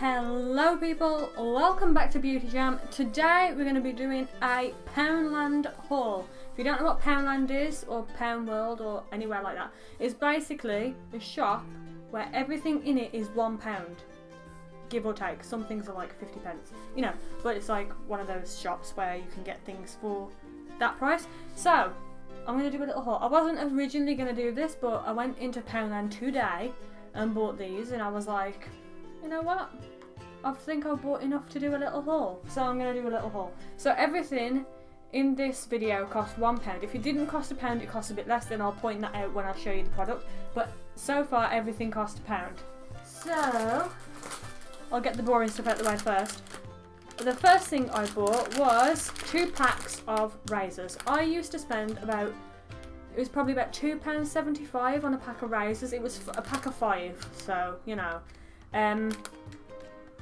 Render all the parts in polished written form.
Hello people, welcome back to Beauty Jam. Today we're going to be doing a Poundland haul. If you don't know what Poundland is, or Pound World, or anywhere like that, it's basically a shop where everything in it is £1, give or take. Some things are like 50 pence, you know, but it's like one of those shops where you can get things for that price. So I'm going to do a little haul. I wasn't originally going to do this, but I went into Poundland today and bought these, and I was like, you know what? I think I bought enough to do a little haul. So I'm going to do a little haul. So everything in this video cost £1. If it didn't cost £1, it costs a bit less, then I'll point that out when I show you the product. But so far everything cost £1. So I'll get the boring stuff out of the way first. The first thing I bought was 2 packs of razors. I used to spend about, it was probably about £2.75 on a pack of razors. It was a pack of 5, so you know.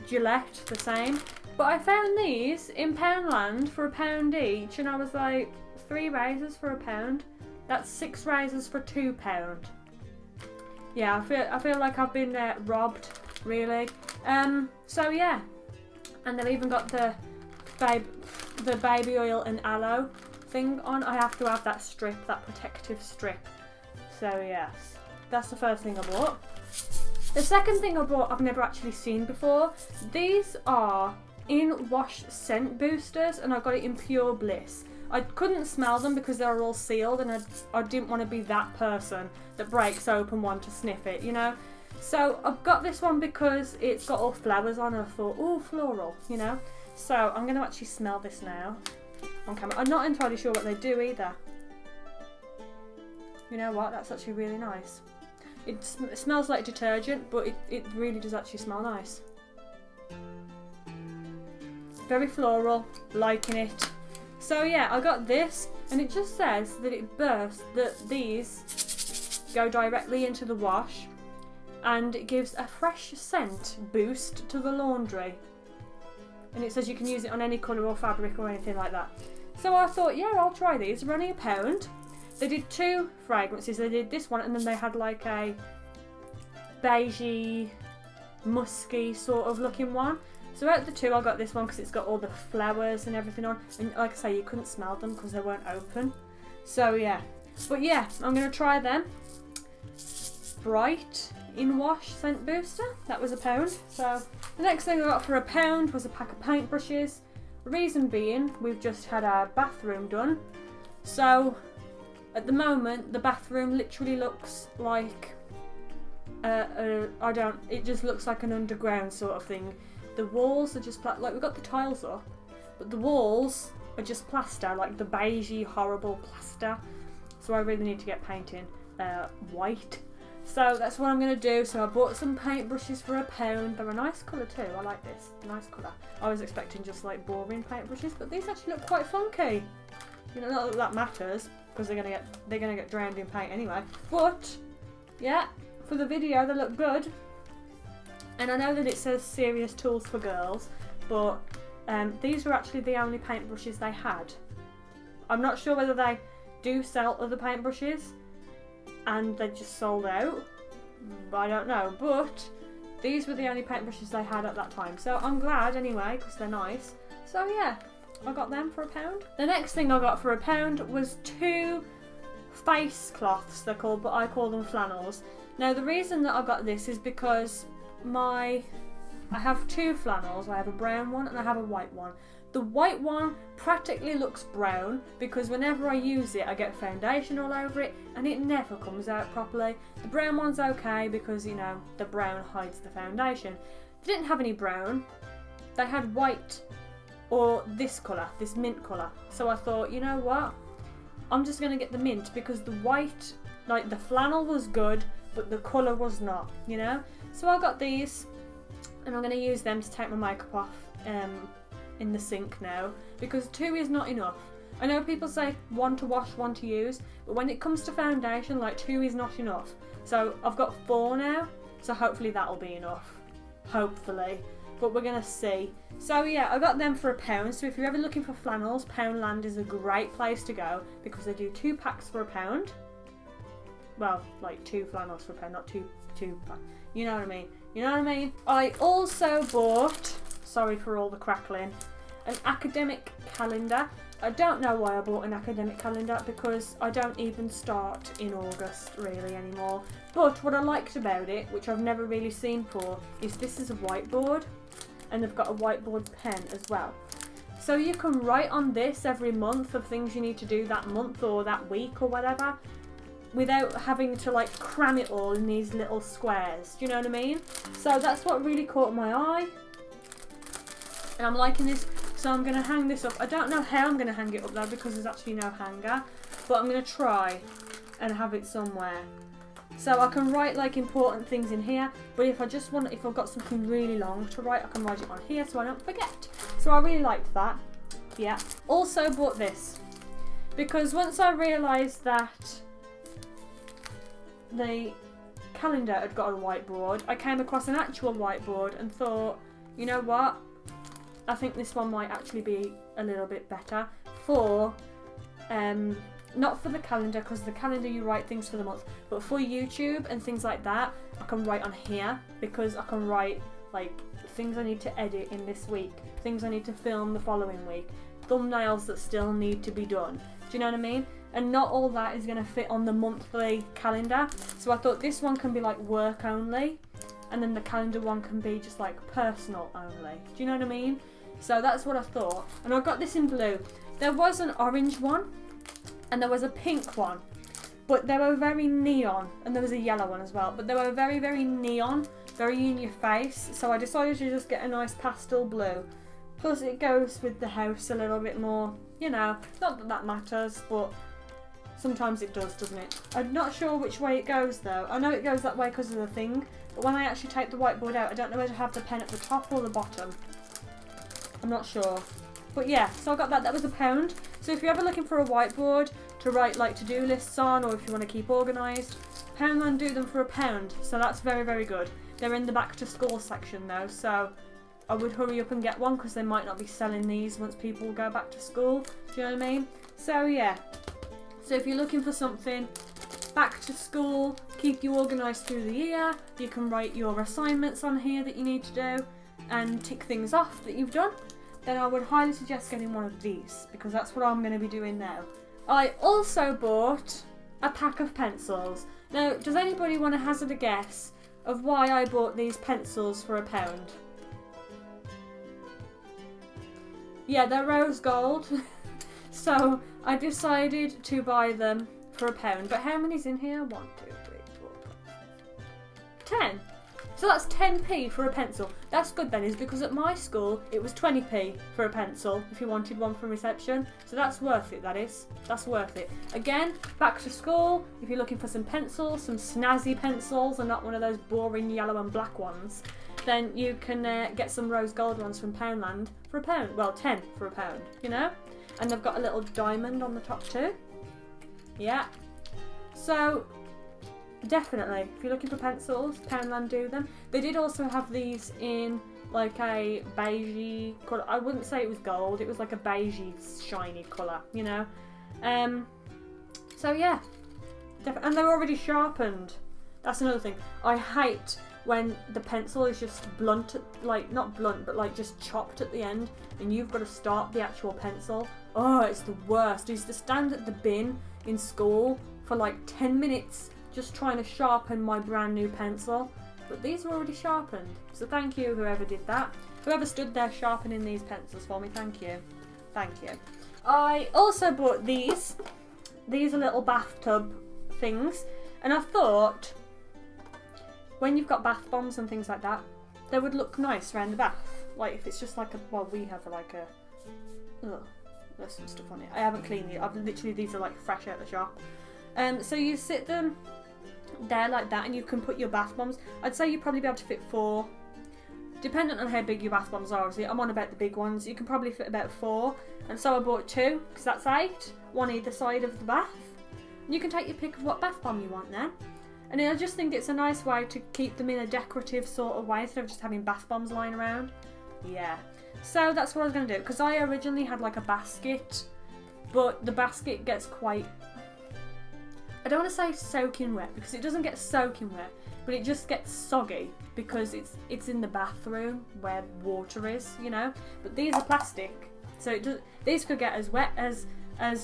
Gillette, the same. But I found these in Poundland for £1 each, and I was like, 3 razors for £1? That's 6 razors for £2. Yeah, I feel like I've been robbed, really. So yeah, and they've even got the baby oil and aloe thing on. I have to have that strip, that protective strip. So yes, that's the first thing I bought. The second thing I bought I've never actually seen before. These are in-wash scent boosters, and I got it in Pure Bliss. I couldn't smell them because they were all sealed, and I didn't want to be that person that breaks open one to sniff it, you know. So I've got this one because it's got all flowers on, and I thought, oh, floral, you know. So I'm going to actually smell this now on camera. I'm not entirely sure what they do either. You know what, that's actually really nice. It smells like detergent, but it really does actually smell nice. Very floral, liking it. So yeah, I got this, and it just says that it bursts, that these go directly into the wash, and it gives a fresh scent boost to the laundry. And it says you can use it on any colour or fabric or anything like that. So I thought, yeah, I'll try these. They're only £1. They did 2 fragrances. They did this one, and then they had like a beigey, musky sort of looking one. So out of the 2, I got this one because it's got all the flowers and everything on. And like I say, you couldn't smell them because they weren't open. So yeah. But yeah, I'm going to try them. Bright in-wash scent booster. That was £1. So the next thing I got for £1 was a pack of paintbrushes. Reason being, we've just had our bathroom done. So at the moment, the bathroom literally looks like it just looks like an underground sort of thing. The walls are just like we've got the tiles up, but the walls are just plaster, like the beigey, horrible plaster. So I really need to get painting white. So that's what I'm going to do. So I bought some paintbrushes for £1. They're a nice colour too. I like this. Nice colour. I was expecting just like boring paintbrushes, but these actually look quite funky. You know, not that that matters, because they're gonna get drowned in paint anyway. But yeah, for the video they look good. And I know that it says serious tools for girls, but these were actually the only paintbrushes they had. I'm not sure whether they do sell other paintbrushes and they just sold out. I don't know, but these were the only paintbrushes they had at that time. So I'm glad anyway, because they're nice. So yeah, I got them for £1. The next thing I got for £1 was 2 face cloths, they're called, but I call them flannels. Now the reason that I got this is because I have 2 flannels. I have a brown one and I have a white one. The white one practically looks brown because whenever I use it I get foundation all over it and it never comes out properly. The brown one's okay because, you know, the brown hides the foundation. They didn't have any brown. They had white, or this colour, this mint colour. So I thought, you know what, I'm just going to get the mint because the white, like the flannel was good, but the colour was not, you know. So I got these, and I'm going to use them to take my makeup off in the sink now, because 2 is not enough. I know people say 1 to wash, 1 to use, but when it comes to foundation, like 2 is not enough. So I've got 4 now, so hopefully that'll be enough. Hopefully. But we're going to see. So yeah, I got them for £1. So if you're ever looking for flannels, Poundland is a great place to go because they do 2 packs for £1. Well, like 2 flannels for £1, not 2 tube pack. You know what I mean? You know what I mean? I also bought, sorry for all the crackling, an academic calendar. I don't know why I bought an academic calendar because I don't even start in August really anymore. But what I liked about it, which I've never really seen for, is this is a whiteboard and they've got a whiteboard pen as well. So you can write on this every month of things you need to do that month or that week or whatever, without having to like cram it all in these little squares. Do you know what I mean? So that's what really caught my eye. And I'm liking this, so I'm going to hang this up. I don't know how I'm going to hang it up though because there's actually no hanger, but I'm going to try and have it somewhere. So I can write like important things in here, but if I've got something really long to write, I can write it on here so I don't forget. So I really liked that. Yeah. Also bought this because once I realised that the calendar had got a whiteboard, I came across an actual whiteboard and thought, you know what? I think this one might actually be a little bit better for, not for the calendar, because the calendar you write things for the month, but for YouTube and things like that, I can write on here because I can write like things I need to edit in this week, things I need to film the following week, thumbnails that still need to be done. Do you know what I mean? And not all that is going to fit on the monthly calendar. So I thought this one can be like work only, and then the calendar one can be just like personal only. Do you know what I mean? So that's what I thought. And I got this in blue. There was an orange one, and there was a pink one, but they were very neon, and there was a yellow one as well, but they were very, very neon, very in your face. So I decided to just get a nice pastel blue. Plus it goes with the house a little bit more, you know, not that that matters, but sometimes it does, doesn't it? I'm not sure which way it goes though. I know it goes that way because of the thing, but when I actually take the whiteboard out, I don't know whether to have the pen at the top or the bottom. I'm not sure. But yeah, so I got that. That was £1. So if you're ever looking for a whiteboard to write like to-do lists on, or if you want to keep organised, Poundland do them for £1. So that's very, very good. They're in the back to school section though, so I would hurry up and get one because they might not be selling these once people go back to school. Do you know what I mean? So yeah. So if you're looking for something back to school, keep you organised through the year, you can write your assignments on here that you need to do and tick things off that you've done, then I would highly suggest getting one of these because that's what I'm going to be doing now. I also bought a pack of pencils. Now, does anybody want to hazard a guess of why I bought these pencils for £1? Yeah, they're rose gold. So I decided to buy them for £1. But how many's in here? 1, 2, 3, 4, 5, 10. So that's 10p for a pencil. That's good then, is because at my school it was 20p for a pencil if you wanted one from reception. So that's worth it, that is. That's worth it. Again, back to school, if you're looking for some pencils, some snazzy pencils and not one of those boring yellow and black ones, then you can get some rose gold ones from Poundland for £1. Well, 10 for £1, you know? And they've got a little diamond on the top too. Yeah. So definitely, if you're looking for pencils, Poundland do them. They did also have these in like a beigey colour. I wouldn't say it was gold, it was like a beigey shiny colour, you know. So yeah, and they're already sharpened. That's another thing. I hate when the pencil is just blunt, like not blunt, but like just chopped at the end, and you've got to start the actual pencil. Oh, it's the worst. I used to stand at the bin in school for like 10 minutes just trying to sharpen my brand new pencil, but these are already sharpened. So thank you, whoever did that. Whoever stood there sharpening these pencils for me, thank you. Thank you. I also bought these. These are little bathtub things, and I thought when you've got bath bombs and things like that, they would look nice around the bath. Like if it's just like a, well, we have like a, ugh, there's some stuff on it. I haven't cleaned it. I've literally, these are like fresh out the shop. So you sit them there like that, and you can put your bath bombs. I'd say you'd probably be able to fit 4, dependent on how big your bath bombs are. Obviously, I'm on about the big ones. You can probably fit about 4, and so I bought 2 because that's 8, one either side of the bath. And you can take your pick of what bath bomb you want then. And I just think it's a nice way to keep them in a decorative sort of way instead of just having bath bombs lying around. Yeah. So that's what I was going to do, because I originally had like a basket, but the basket gets quite, I don't want to say soaking wet because it doesn't get soaking wet, but but it just gets soggy because it's in the bathroom where water is, you know. But these are plastic, so these could get as wet as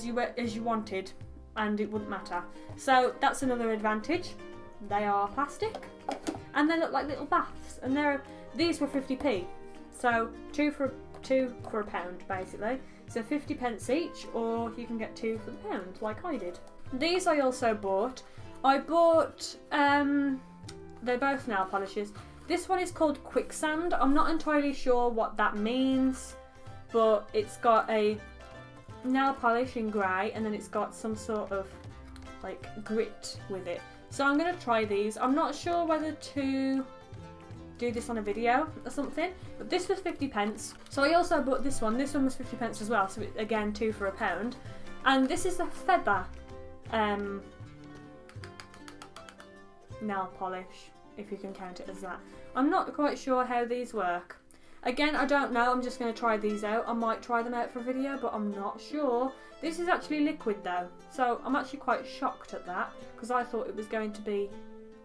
you wanted, and it wouldn't matter. So that's another advantage. They are plastic, and they look like little baths. And these were 50p, so two for a pound basically. So 50p each, or you can get 2 for the pound, like I did. These I also bought. I bought they're both nail polishes. This one is called QuickSand. I'm not entirely sure what that means, but it's got a nail polish in grey, and then it's got some sort of like grit with it. So I'm going to try these. I'm not sure whether to do this on a video or something, but this was 50p. So I also bought this one. This one was 50p as well, so again 2 for a pound. And this is a feather nail polish, if you can count it as that. I'm not quite sure how these work. Again, I don't know. I'm just going to try these out. I might try them out for a video, but I'm not sure. This is actually liquid though, so I'm actually quite shocked at that, because I thought it was going to be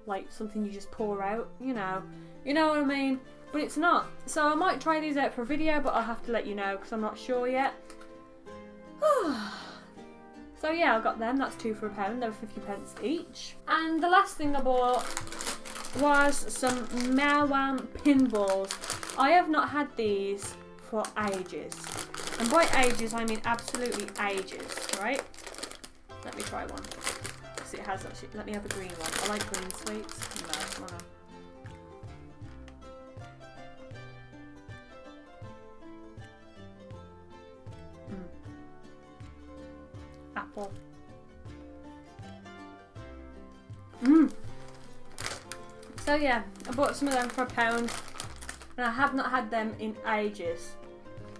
like something you just pour out, you know what I mean, but it's not. So I might try these out for a video, but I'll have to let you know because I'm not sure yet. So yeah, I got them. That's 2 for a pound. They were 50p each. And the last thing I bought was some Maoam Pinballs. I have not had these for ages, and by ages I mean absolutely ages, right? Let me try one. Because it has actually. Let me have a green one. I like green sweets. No, come on. Apple. So yeah, I bought some of them for a pound, and I have not had them in ages.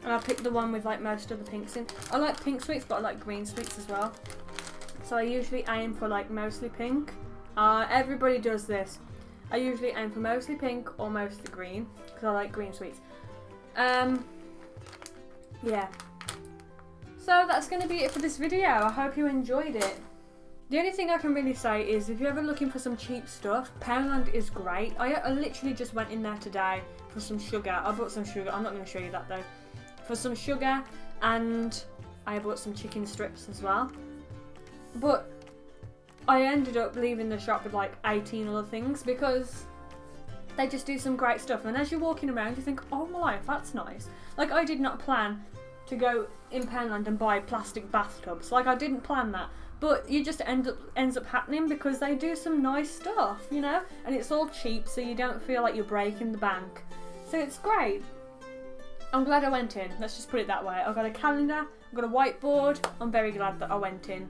And I picked the one with like most of the pinks in. I like pink sweets, but I like green sweets as well. So I usually aim for like mostly pink. Everybody does this. I usually aim for mostly pink or mostly green, because I like green sweets. Yeah. So that's going to be it for this video. I hope you enjoyed it. The only thing I can really say is if you're ever looking for some cheap stuff, Poundland is great. I literally just went in there today for some sugar. I bought some sugar. I'm not going to show you that though. For some sugar, and I bought some chicken strips as well. But I ended up leaving the shop with like 18 other things because they just do some great stuff. And as you're walking around, you think, oh my life, that's nice. Like, I did not plan to go in Poundland and buy plastic bathtubs. Like, I didn't plan that. But you just ends up happening because they do some nice stuff, you know? And it's all cheap, so you don't feel like you're breaking the bank. So it's great. I'm glad I went in. Let's just put it that way. I've got a calendar, I've got a whiteboard. I'm very glad that I went in.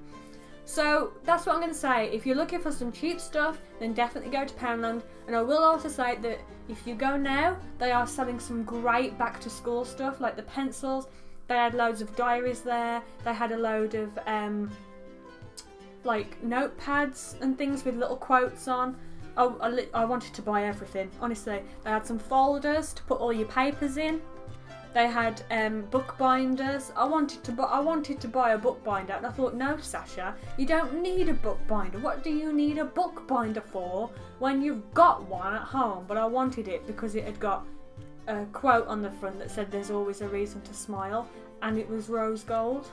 So that's what I'm going to say. If you're looking for some cheap stuff, then definitely go to Poundland. And I will also say that if you go now, they are selling some great back to school stuff, like the pencils. They had loads of diaries there. They had a load of like notepads and things with little quotes on. Oh, I wanted to buy everything, honestly. They had some folders to put all your papers in. They had book binders. I wanted to buy a book binder, and I thought, no, Sacha, you don't need a book binder. What do you need a book binder for when you've got one at home? But I wanted it because it had got a quote on the front that said there's always a reason to smile, and it was rose gold.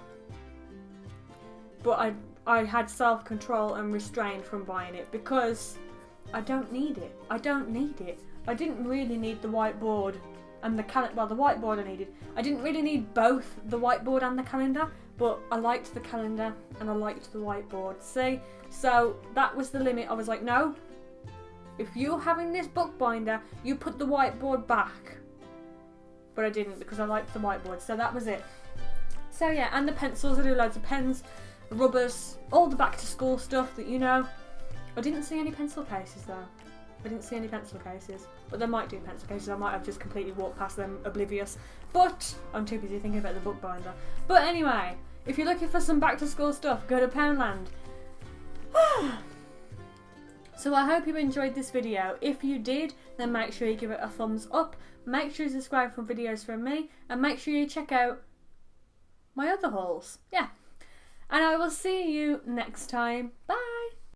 But I had self-control and restraint from buying it because I don't need it. I don't need it. I didn't really need the whiteboard and the calendar. Well, the whiteboard I needed. I didn't really need both the whiteboard and the calendar, but I liked the calendar and I liked the whiteboard. See? So that was the limit. I was like, no, if you're having this book binder, you put the whiteboard back. But I didn't because I liked the whiteboard. So that was it. So yeah, and the pencils. I do loads of pens, rubbers, all the back to school stuff that you know. I didn't see any pencil cases though. I didn't see any pencil cases, but they might do pencil cases. I might have just completely walked past them oblivious, but I'm too busy thinking about the bookbinder. But anyway, if you're looking for some back to school stuff, go to Poundland. So I hope you enjoyed this video. If you did, then make sure you give it a thumbs up. Make sure you subscribe for videos from me, and make sure you check out my other hauls. Yeah. And I will see you next time. Bye!